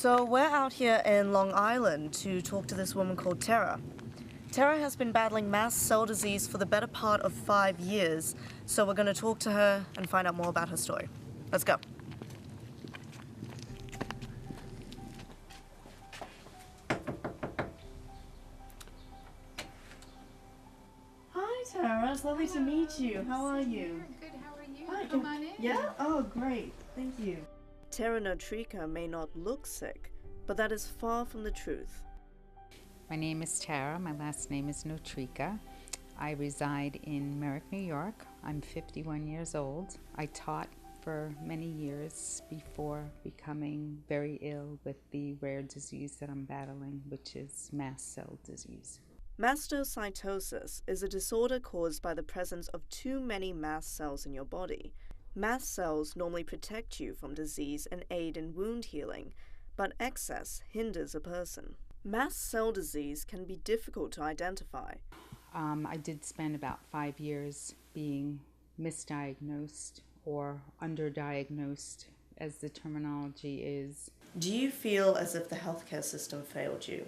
So we're out here in Long Island to talk to this woman called Tara. Tara has been battling mast cell disease for the better part of 5 years, so we're going to talk to her and find out more about her story. Let's go. Hi, Tara. It's lovely to meet you. How are you? Good. How are you? Hi. Come on in. Yeah? Oh, great. Thank you. Tara Nortrica may not look sick, but that is far from the truth. My name is Tara. My last name is Nortrica. I reside in Merrick, New York. I'm 51 years old. I taught for many years before becoming very ill with the rare disease that I'm battling, which is mast cell disease. Mastocytosis is a disorder caused by the presence of too many mast cells in your body. Mast cells normally protect you from disease and aid in wound healing, but excess hinders a person. Mast cell disease can be difficult to identify. I did spend about 5 years being misdiagnosed or underdiagnosed, as the terminology is. Do you feel as if the healthcare system failed you?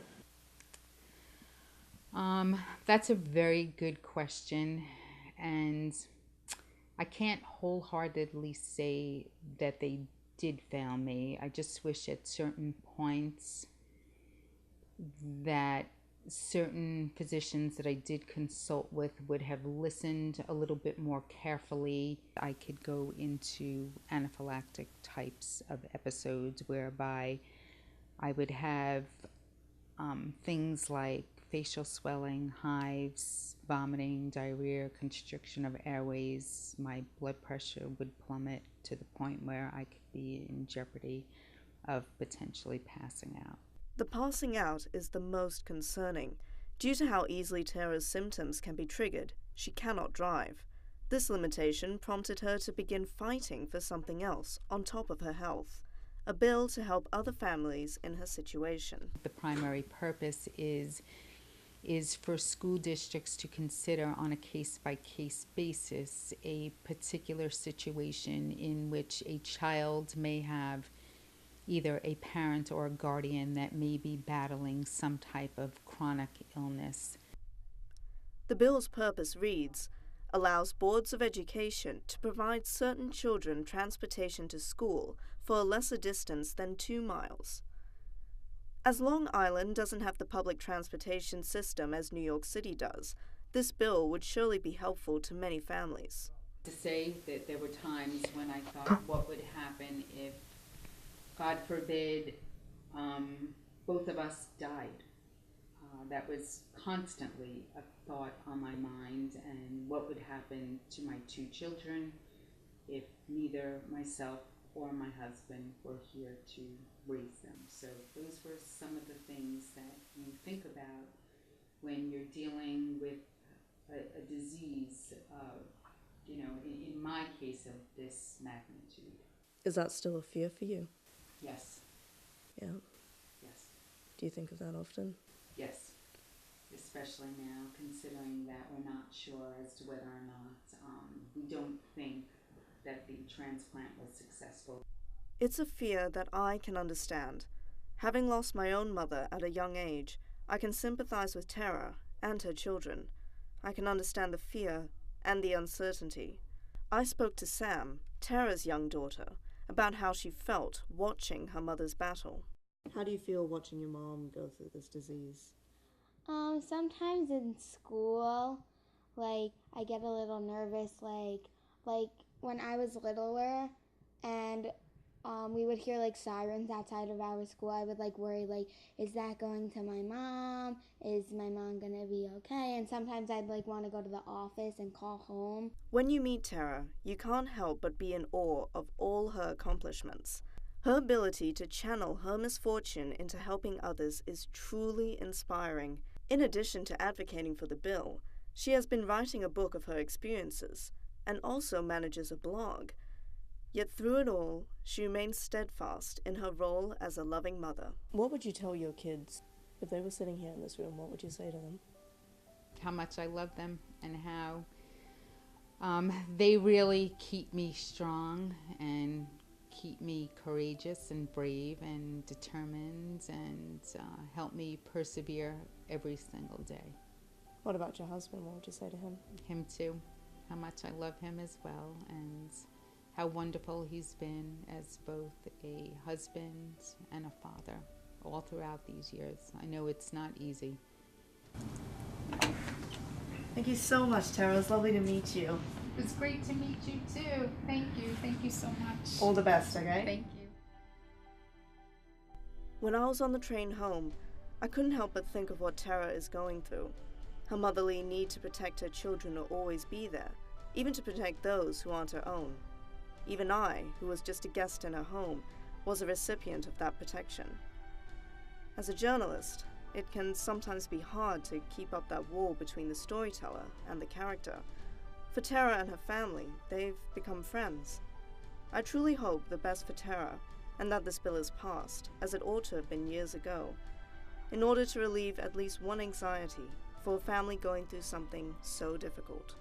That's a very good question, and I can't wholeheartedly say that they did fail me. I just wish at certain points that certain physicians that I did consult with would have listened a little bit more carefully. I could go into anaphylactic types of episodes whereby I would have things like facial swelling, hives, vomiting, diarrhea, constriction of airways. My blood pressure would plummet to the point where I could be in jeopardy of potentially passing out. The passing out is the most concerning. Due to how easily Tara's symptoms can be triggered, she cannot drive. This limitation prompted her to begin fighting for something else on top of her health, a bill to help other families in her situation. The primary purpose is for school districts to consider on a case-by-case basis a particular situation in which a child may have either a parent or a guardian that may be battling some type of chronic illness. The bill's purpose reads, allows boards of education to provide certain children transportation to school for a lesser distance than 2 miles. As Long Island doesn't have the public transportation system as New York City does, this bill would surely be helpful to many families. To say that there were times when I thought, what would happen if, God forbid, both of us died? That was constantly a thought on my mind, and what would happen to my 2 children if neither myself or my husband were here to raise them. So those were some of the things that you think about when you're dealing with a disease of, in my case, of this magnitude. Is that still a fear for you? Yes. Yeah. Yes. Do you think of that often? Yes. Especially now, considering that we're not sure as to whether or not we don't think that the transplant was successful. It's a fear that I can understand. Having lost my own mother at a young age, I can sympathize with Tara and her children. I can understand the fear and the uncertainty. I spoke to Sam, Tara's young daughter, about how she felt watching her mother's battle. How do you feel watching your mom go through this disease? Sometimes in school, I get a little nervous, like when I was littler and we would hear sirens outside of our school. I would worry, is that going to my mom? Is my mom gonna be okay? And sometimes I'd want to go to the office and call home. When you meet Tara, you can't help but be in awe of all her accomplishments. Her ability to channel her misfortune into helping others is truly inspiring. In addition to advocating for the bill, she has been writing a book of her experiences and also manages a blog. Yet through it all, she remains steadfast in her role as a loving mother. What would you tell your kids if they were sitting here in this room? What would you say to them? How much I love them and how they really keep me strong and keep me courageous and brave and determined and help me persevere every single day. What about your husband? What would you say to him? Him too. How much I love him as well, and how wonderful he's been as both a husband and a father all throughout these years. I know it's not easy. Thank you so much, Tara. It was lovely to meet you. It was great to meet you too. Thank you. Thank you so much. All the best, okay? Thank you. When I was on the train home, I couldn't help but think of what Tara is going through. Her motherly need to protect her children will always be there, even to protect those who aren't her own. Even I, who was just a guest in her home, was a recipient of that protection. As a journalist, it can sometimes be hard to keep up that wall between the storyteller and the character. For Tara and her family, they've become friends. I truly hope the best for Tara, and that this bill is passed, as it ought to have been years ago, in order to relieve at least one anxiety for a family going through something so difficult.